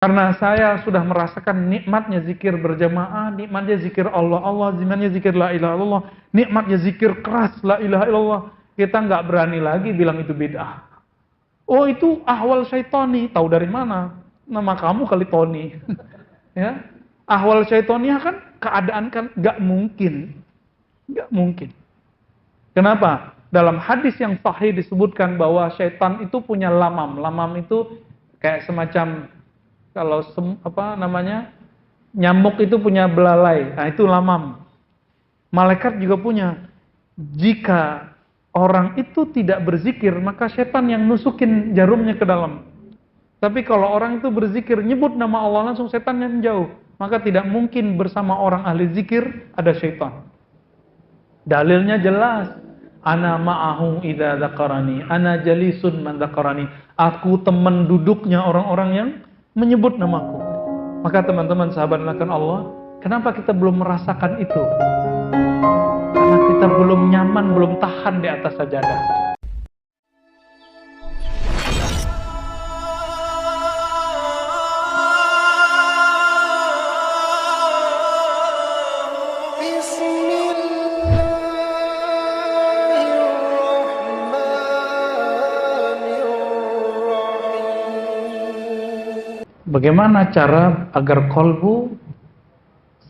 Karena saya sudah merasakan nikmatnya zikir berjamaah, nikmatnya zikir Allah, nikmatnya zikir la ilaha illallah, nikmatnya zikir keras la ilaha illallah. Kita nggak berani lagi bilang itu bid'ah. Oh itu ahwal syaitani, tahu dari mana? Nama kamu kali Tony. Ya, ahwal syaitani kan keadaan kan nggak mungkin, nggak mungkin. Kenapa? Dalam hadis yang sahih disebutkan bahwa syaitan itu punya lamam. Lamam itu kayak semacam kalau nyamuk itu punya belalai. Nah, itu lamam. Malaikat juga punya. Jika orang itu tidak berzikir, maka syaitan yang nusukin jarumnya ke dalam. Tapi kalau orang itu berzikir, nyebut nama Allah, langsung setannya menjauh. Maka tidak mungkin bersama orang ahli zikir ada syaitan. Dalilnya jelas. Ana ma'ahu idza dzakarani, ana jalisun man dzakarani. Aku teman duduknya orang-orang yang menyebut namaku. Maka teman-teman sahabat akan Allah, kenapa kita belum merasakan itu? Karena kita belum nyaman, belum tahan di atas sajadah. Bagaimana cara agar kolbu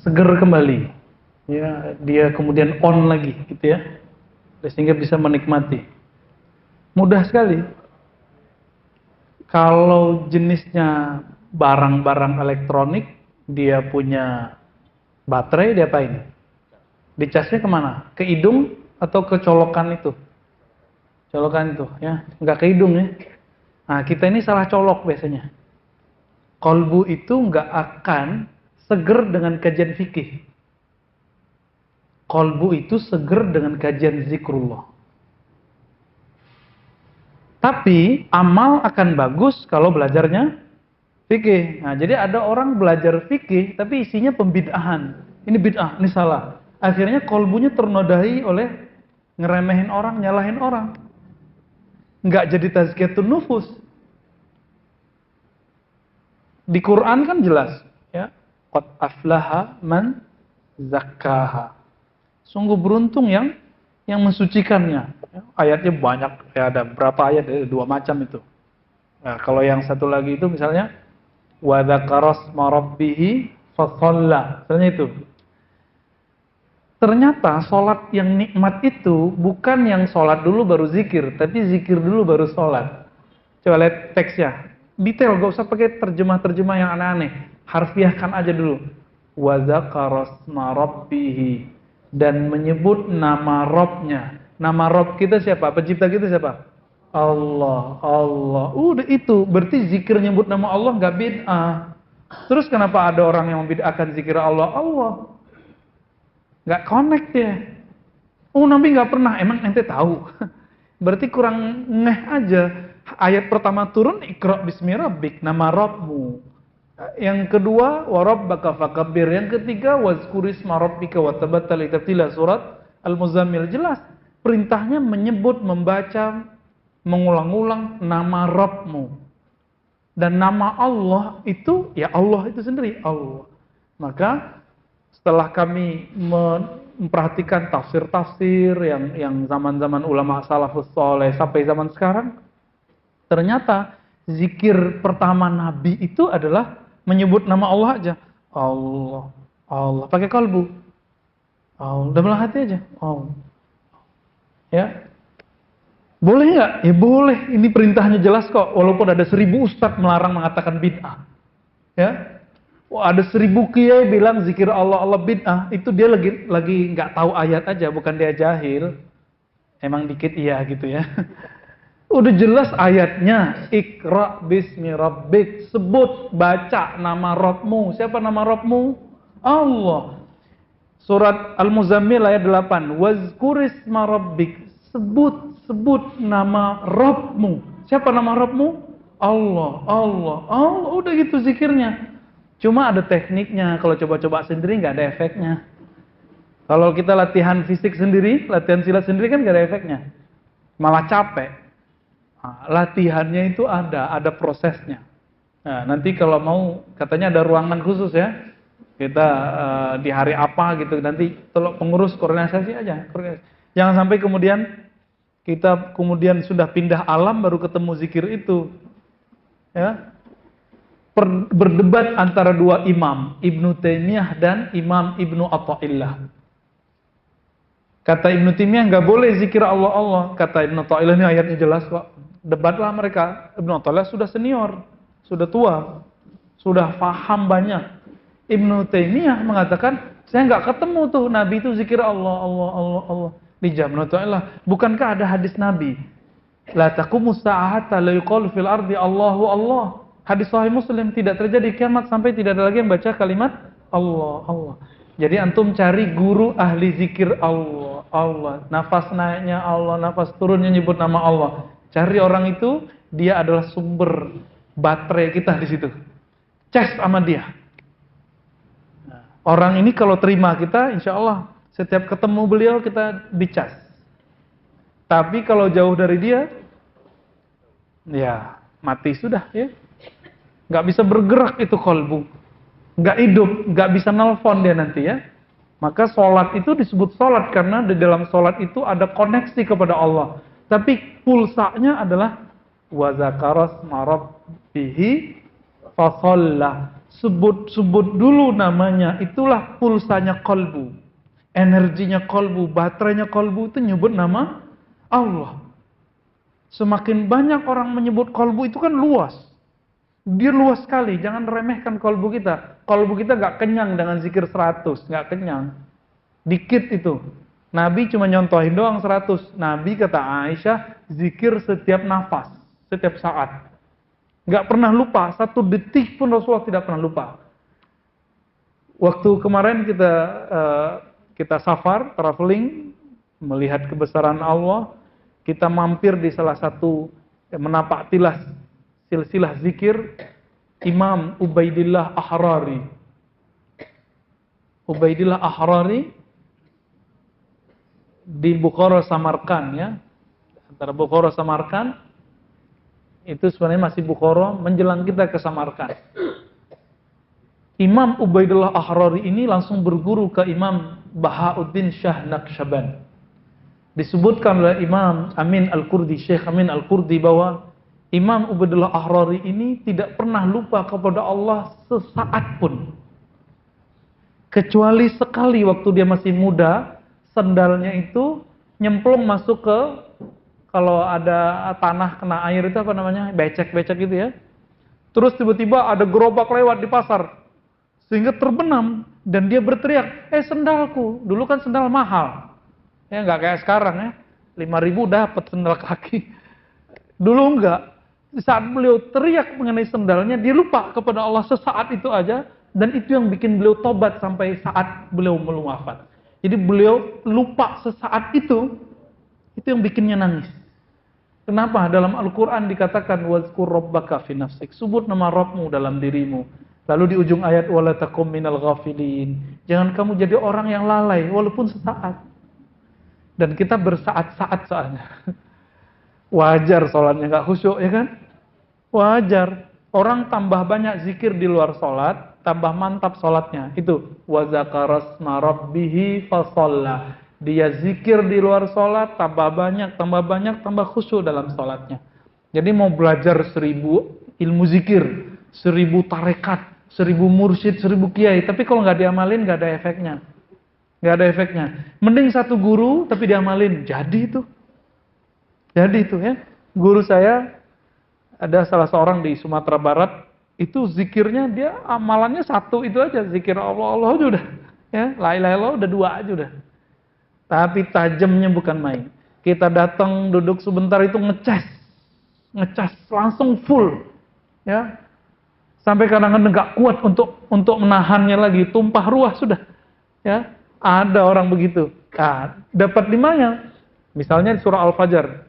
seger kembali? Ya, dia kemudian on lagi, gitu ya, sehingga bisa menikmati. Mudah sekali. Kalau jenisnya barang-barang elektronik, dia punya baterai, dia apain? Dicasnya kemana? Ke hidung atau ke colokan itu? Colokan itu, ya, nggak ke hidung ya. Nah, kita ini salah colok biasanya. Kolbu itu nggak akan seger dengan kajian fikih. Kolbu itu seger dengan kajian zikrullah. Tapi amal akan bagus kalau belajarnya fikih. Nah, jadi ada orang belajar fikih tapi isinya pembid'ahan. Ini bid'ah, ini salah. Akhirnya kolbunya ternodai oleh ngeremehin orang, nyalahin orang. Nggak jadi tazkiyatun nufus. Di Quran kan jelas, ya. Qad aflaha man zakkaha. Sungguh beruntung yang mensucikannya. Ya, ayatnya banyak, ya, ada berapa ayat? 2 macam itu. Nah, kalau yang satu lagi itu misalnya wa dzakara rabbihi fa shalla. Misalnya itu. Ternyata sholat yang nikmat itu bukan yang sholat dulu baru zikir, tapi zikir dulu baru sholat. Coba lihat teksnya. Detail, gak usah pakai terjemah-terjemah yang aneh-aneh. Harfiahkan aja dulu. Wa dzakara rabbihi, dan menyebut nama Rabb-nya. Nama Rabb kita siapa? Pencipta kita siapa? Allah. Allah. Udah itu, berarti zikir nyebut nama Allah gak bid'ah. Terus kenapa ada orang yang membid'ahkan zikir Allah? Allah. Gak connect ya. Oh, Nabi gak pernah. Emang ente tahu? Berarti kurang ngeh aja. Ayat pertama turun, Iqra bismi rabbik, nama Rabbmu. Yang kedua, wa rabbaka fakabbir. Yang ketiga, wazkurisma rabbika wa tabattal ila surat Al-Muzammil. Jelas perintahnya menyebut, membaca, mengulang-ulang nama Rabbmu. Dan nama Allah itu, ya Allah itu sendiri, Allah. Maka setelah kami memperhatikan tafsir-tafsir yang zaman-zaman ulama salafus saleh sampai zaman sekarang, ternyata zikir pertama Nabi itu adalah menyebut nama Allah aja. Allah, Allah, pakai kalbu. Allah, dalam hati aja. Allah. Ya. Boleh nggak? Ya boleh. Ini perintahnya jelas kok. Walaupun ada 1000 ustadz melarang mengatakan bid'ah. Ya. Wah, ada 1000 kiai bilang zikir Allah Allah bid'ah. Itu dia lagi nggak tahu ayat aja, bukan dia jahil. Emang dikit iya gitu ya. Udah jelas ayatnya, Iqra bismi rabbik, sebut, baca nama Rabbmu. Siapa nama Rabbmu? Allah. Surat Al-Muzammil ayat 8, wazkurisma rabbik, sebut nama Rabbmu. Siapa nama Rabbmu? Allah, Allah, Allah. Udah gitu zikirnya. Cuma ada tekniknya, kalau coba-coba sendiri nggak ada efeknya. Kalau kita latihan fisik sendiri, latihan silat sendiri kan nggak ada efeknya. Malah capek. Nah, latihannya itu ada prosesnya. Nah, nanti kalau mau katanya ada ruangan khusus ya. Kita di hari apa gitu nanti tolong pengurus koordinasi aja. Jangan sampai kemudian kita kemudian sudah pindah alam baru ketemu zikir itu. Ya. Berdebat antara dua imam, Ibnu Taimiyah dan Imam Ibnu Athaillah. Kata Ibnu Taimiyah nggak boleh zikir Allah Allah. Kata Ibnu Athaillah, ini ayatnya jelas kok. Debatlah mereka. Ibnu Athaillah sudah senior, sudah tua, sudah paham banyak. Ibnu Taimiyah mengatakan, saya nggak ketemu tuh Nabi itu zikir Allah Allah Allah Allah di jam. Ibnu Athaillah, bukankah ada hadis Nabi? La taqumus sa'ata la yuqalu fil ardi Allahu Allah. Hadis sahih Muslim, tidak terjadi kiamat sampai tidak ada lagi yang baca kalimat Allah Allah. Jadi antum cari guru ahli zikir Allah Allah. Nafas naiknya Allah, nafas turunnya nyebut nama Allah. Cari orang itu, dia adalah sumber baterai kita di situ. Cas sama dia. Orang ini kalau terima kita, insya Allah setiap ketemu beliau kita dicas. Tapi kalau jauh dari dia, ya mati sudah ya. Nggak bisa bergerak itu kolbu, nggak hidup, nggak bisa nelfon dia nanti ya. Maka sholat itu disebut sholat karena di dalam sholat itu ada koneksi kepada Allah. Tapi pulsanya adalah wa zakaras marabbihi fashollah. Sebut dulu namanya, itulah pulsanya kolbu, energinya kolbu, baterainya kolbu itu nyebut nama Allah. Semakin banyak orang menyebut kolbu itu kan luas. Dia luas sekali, jangan remehkan kolbu kita. Kolbu kita gak kenyang dengan zikir 100, gak kenyang. Dikit itu. Nabi cuma nyontohin doang 100. Nabi kata Aisyah, zikir setiap nafas, setiap saat. Gak pernah lupa, 1 detik pun Rasulullah tidak pernah lupa. Waktu kemarin kita safar, traveling, melihat kebesaran Allah, kita mampir di salah satu menapak tilas silsilah zikir Imam Ubaidillah Ahrari. Ubaidillah Ahrari di Bukhara Samarkand ya. Antara Bukhara Samarkand itu sebenarnya masih Bukhara menjelang kita ke Samarkand. Imam Ubaidillah Ahrari ini langsung berguru ke Imam Bahauddin Shah Naqsyaband. Disebutkan oleh Imam Amin Al-Qurdi, Syekh Amin Al-Qurdi bahwa Imam Ubaidillah Ahrari ini tidak pernah lupa kepada Allah sesaat pun. Kecuali sekali waktu dia masih muda, sendalnya itu nyemplung masuk ke, kalau ada tanah kena air itu apa namanya, becek-becek gitu ya. Terus tiba-tiba ada gerobak lewat di pasar, sehingga terbenam dan dia berteriak, sendalku, dulu kan sendal mahal, ya nggak kayak sekarang ya, 5.000 dapat sendal kaki. Dulu enggak. Saat beliau teriak mengenai sendalnya, dia lupa kepada Allah sesaat itu aja, dan itu yang bikin beliau tobat sampai saat beliau belum wafat. Jadi beliau lupa sesaat itu yang bikinnya nangis. Kenapa? Dalam Al-Quran dikatakan wazkur rabbaka fi nafsik, sebut nama Rabbmu dalam dirimu. Lalu di ujung ayat wala takum minal ghafilin, jangan kamu jadi orang yang lalai walaupun sesaat. Dan kita bersaat-saat soalnya. Wajar sholatnya nggak khusyuk ya kan? Wajar. Orang tambah banyak zikir di luar sholat, tambah mantap sholatnya. Itu wa zakarasma rabbihi fashollah. Dia zikir di luar sholat, tambah banyak, tambah khusyuk dalam sholatnya. Jadi mau belajar 1000 ilmu zikir, 1000 tarekat, 1000 mursyid, 1000 kiai, tapi kalau nggak diamalin nggak ada efeknya. Nggak ada efeknya. Mending 1 guru tapi diamalin, jadi itu. Jadi itu ya, guru saya ada salah seorang di Sumatera Barat, itu zikirnya dia amalannya 1 itu aja, zikir Allah Allah aja udah, ya, la ilaha illallah udah 2 aja udah. Tapi tajamnya bukan main. Kita datang duduk sebentar itu ngecas langsung full, ya, sampai kadang-kadang nggak kuat untuk menahannya lagi, tumpah ruah sudah, ya. Ada orang begitu. Nah, dapat 5-nya, misalnya di surah Al-Fajr.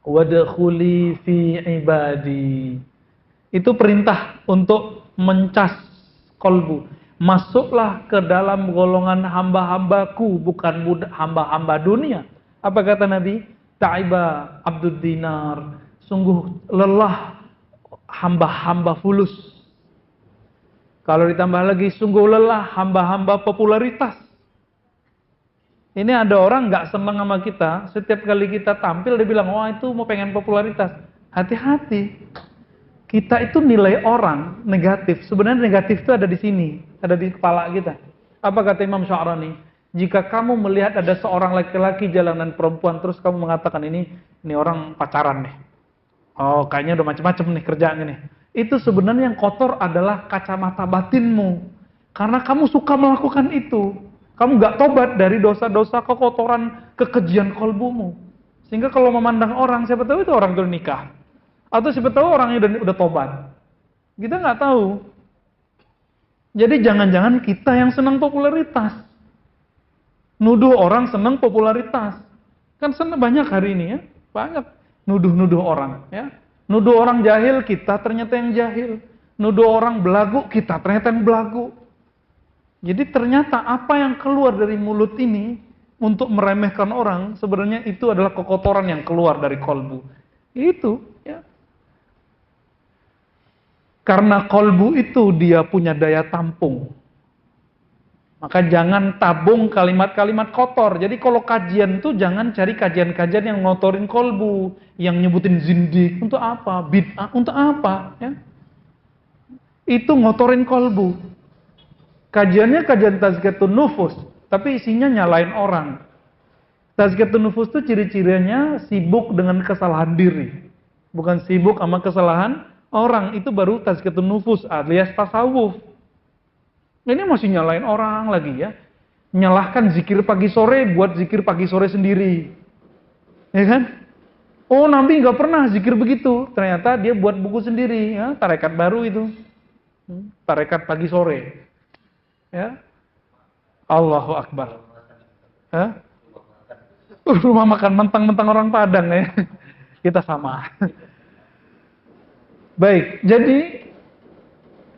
Wadkhuli fi ibadi. Itu perintah untuk mencas kolbu. Masuklah ke dalam golongan hamba-hambaku, bukan hamba-hamba dunia. Apa kata Nabi? Ta'iba Abdud Dinar. Sungguh lelah hamba-hamba fulus. Kalau ditambah lagi sungguh lelah hamba-hamba popularitas. Ini ada orang nggak senang sama kita, setiap kali kita tampil dia bilang, wah itu mau pengen popularitas. Hati-hati. Kita itu nilai orang negatif. Sebenarnya negatif itu ada di sini, ada di kepala kita. Apa kata Imam Sya'rani? Jika kamu melihat ada seorang laki-laki jalanan perempuan, terus kamu mengatakan ini orang pacaran nih. Oh, kayaknya udah macam-macam nih kerjaannya nih. Itu sebenarnya yang kotor adalah kacamata batinmu. Karena kamu suka melakukan itu. Kamu gak tobat dari dosa-dosa kekotoran, kekejian kolbumu. Sehingga kalau memandang orang, siapa tahu itu orang itu nikah. Atau siapa tahu orangnya udah tobat. Kita gak tahu. Jadi jangan-jangan kita yang senang popularitas. Nuduh orang senang popularitas. Kan senang banyak hari ini ya. Banyak nuduh-nuduh orang ya. Nuduh orang jahil, kita ternyata yang jahil. Nuduh orang belagu, kita ternyata yang belagu. Jadi ternyata apa yang keluar dari mulut ini untuk meremehkan orang, sebenarnya itu adalah kekotoran yang keluar dari kolbu. Itu ya. Karena kolbu itu dia punya daya tampung. Maka jangan tabung kalimat-kalimat kotor. Jadi kalau kajian itu jangan cari kajian-kajian yang ngotorin kolbu, yang nyebutin zindik. Untuk apa? Bid'ah. Untuk apa? Ya. Itu ngotorin kolbu. Kajiannya kajian tazkiyatun nufus, tapi isinya nyalain orang. Tazkiyatun nufus itu ciri-cirinya sibuk dengan kesalahan diri. Bukan sibuk sama kesalahan orang. Itu baru tazkiyatun nufus alias tasawuf. Ini masih nyalain orang lagi ya. Nyalahkan zikir pagi sore buat zikir pagi sore sendiri. Ya kan? Oh, Nabi nggak pernah zikir begitu. Ternyata dia buat buku sendiri ya, tarekat baru itu. Tarekat pagi sore. Ya. Allahu Akbar. Hah? Rumah makan mentang-mentang orang Padang ya. Kita sama. Baik, jadi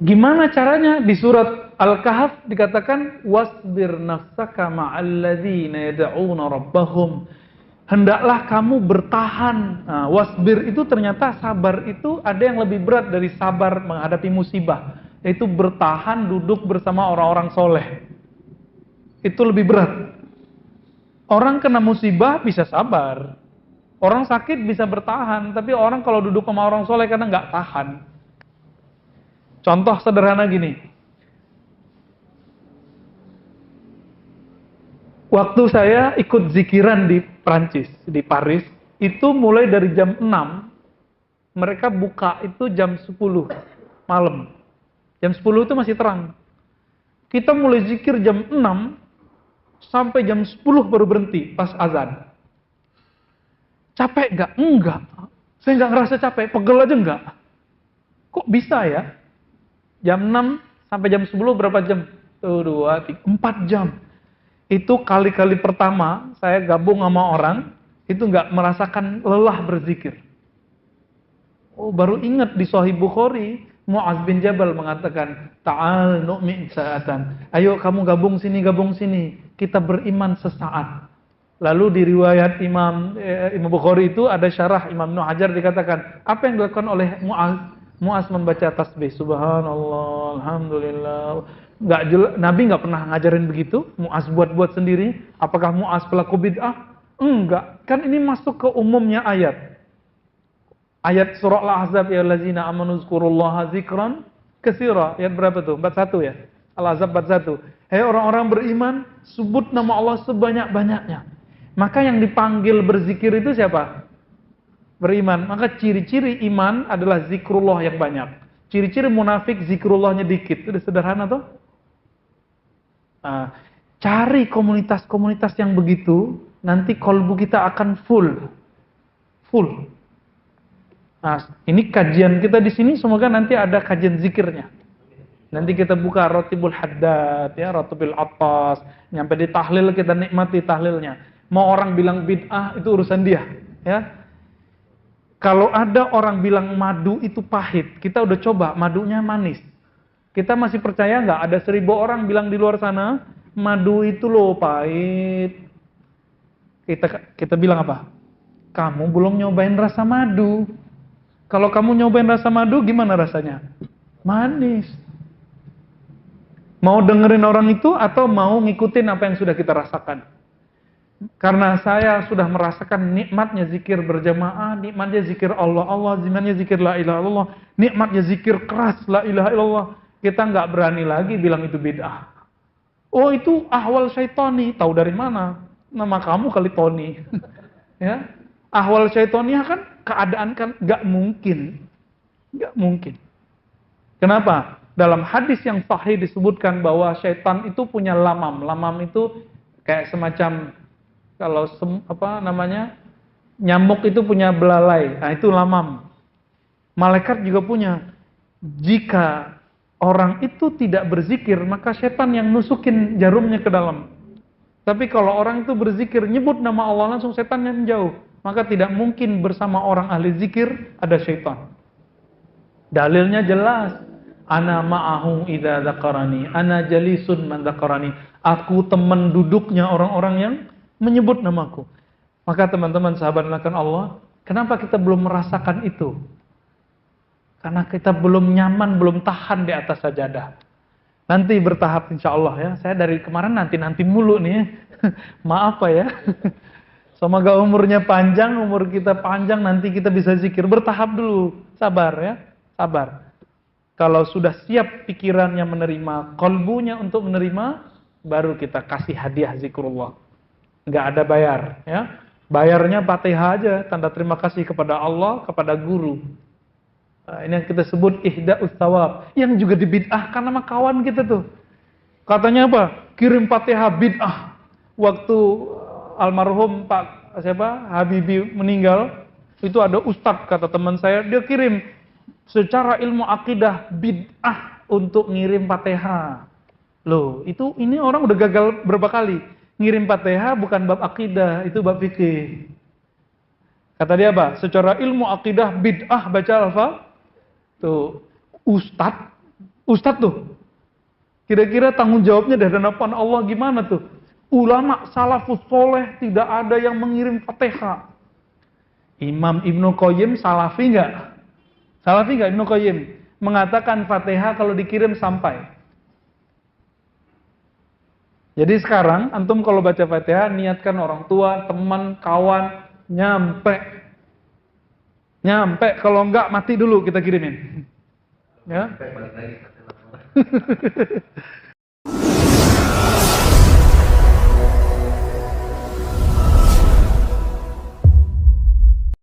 gimana caranya? Di surat Al-Kahf dikatakan wasbir nafsaka ma'al ladzina yad'una rabbahum. Hendaklah kamu bertahan. Nah, wasbir itu ternyata sabar itu ada yang lebih berat dari sabar menghadapi musibah. Yaitu bertahan duduk bersama orang-orang soleh. Itu lebih berat. Orang kena musibah bisa sabar. Orang sakit bisa bertahan. Tapi orang kalau duduk sama orang soleh karena nggak tahan. Contoh sederhana gini. Waktu saya ikut zikiran di Prancis, di Paris, itu mulai dari jam 6, mereka buka itu jam 10 malam. Jam 10 itu masih terang. Kita mulai zikir jam 6, sampai jam 10 baru berhenti, pas azan. Capek nggak? Enggak. Saya nggak ngerasa capek, pegel aja enggak. Kok bisa ya? Jam 6 sampai jam 10 berapa jam? 2, 3, 4 jam. Itu kali-kali pertama saya gabung sama orang, itu nggak merasakan lelah berzikir. Oh, baru ingat di Sahih Bukhari, Mu'az bin Jabal mengatakan, Ta'al nu'min sa'atan. Ayo kamu gabung sini, kita beriman sesaat. Lalu di riwayat Imam Bukhari itu ada syarah Imam Ibnu Hajar dikatakan, apa yang dilakukan oleh Mu'az? Mu'az membaca tasbih, subhanallah, alhamdulillah. Nabi nggak pernah ngajarin begitu. Mu'az buat-buat sendiri. Apakah Mu'az pelaku bid'ah? Enggak. Kan ini masuk ke umumnya ayat. Ayat surah Al-Ahzab, ya allazina amanu zkurullaha zikran katsira. Ayat berapa tuh? 41 ya. Al-Ahzab 41. Hei orang-orang beriman, sebut nama Allah sebanyak-banyaknya. Maka yang dipanggil berzikir itu siapa? Beriman. Maka ciri-ciri iman adalah zikrullah yang banyak. Ciri-ciri munafik zikrullahnya dikit. Itu sederhana tuh. Nah, cari komunitas-komunitas yang begitu, nanti kolbu kita akan full. Nah, ini kajian kita di sini, semoga nanti ada kajian zikirnya. Nanti kita buka Ratibul Haddad, ya, Ratibul Attas, nyampe di tahlil kita nikmati tahlilnya. Mau orang bilang bid'ah itu urusan dia, ya. Kalau ada orang bilang madu itu pahit, kita udah coba madunya manis. Kita masih percaya nggak ada 1000 orang bilang di luar sana madu itu loh pahit. Kita bilang apa? Kamu belum nyobain rasa madu. Kalau kamu nyobain rasa madu, gimana rasanya? Manis. Mau dengerin orang itu atau mau ngikutin apa yang sudah kita rasakan? Karena saya sudah merasakan nikmatnya zikir berjamaah, nikmatnya zikir Allah, nikmatnya zikir la ilaha illallah, nikmatnya zikir keras la ilaha illallah. Kita nggak berani lagi bilang itu bid'ah. Oh itu ahwal syaitani, tahu dari mana? Nama kamu kali Tony. Ya, ahwal syaitaniah kan keadaan kan nggak mungkin, nggak mungkin. Kenapa? Dalam hadis yang sahih disebutkan bahwa syaitan itu punya lamam. Lamam itu kayak semacam kalau nyamuk itu punya belalai. Nah itu lamam. Malaikat juga punya. Jika orang itu tidak berzikir, maka syaitan yang nusukin jarumnya ke dalam. Tapi kalau orang itu berzikir, nyebut nama Allah, langsung setan yang jauh. Maka tidak mungkin bersama orang ahli zikir ada syaitan. Dalilnya jelas. Ana ma'ahu idza dzakarani, ana jalisun man dzakarani. Aku teman duduknya orang-orang yang menyebut namaku. Maka teman-teman sahabat akan Allah, kenapa kita belum merasakan itu? Karena kita belum nyaman, belum tahan di atas sajadah. Nanti bertahap insya Allah ya. Saya dari kemarin nanti mulu nih. Maaf Pak ya. Semoga umurnya panjang, umur kita panjang, nanti kita bisa zikir. Bertahap dulu, sabar ya, sabar. Kalau sudah siap pikirannya menerima, kolbunya untuk menerima, baru kita kasih hadiah zikrullah. Nggak ada bayar ya. Bayarnya Fatihah aja, tanda terima kasih kepada Allah, kepada guru. Nah, ini yang kita sebut ihda'us thawab, yang juga dibid'ahkan sama kawan kita tuh. Katanya apa? Kirim Fatihah bid'ah. Waktu almarhum Pak Habibie meninggal, itu ada ustadz kata teman saya, dia kirim secara ilmu akidah bid'ah untuk ngirim Fatihah. Loh, ini orang udah gagal berapa kali. Ngirim Fatihah bukan bab akidah, itu bab fikih. Kata dia apa? Secara ilmu akidah bid'ah baca alfa. Tuh, ustadz tuh. Kira-kira tanggung jawabnya dari hadapan Allah gimana tuh? Ulama salafus soleh tidak ada yang mengirim Fatihah. Imam Ibnu Qayyim salafi enggak? Salafi enggak Ibnu Qayyim? Mengatakan Fatihah kalau dikirim sampai. Jadi sekarang antum kalau baca Fatihah niatkan orang tua, teman, kawan, nyampe. Kalau enggak mati dulu kita kirimin. Ya.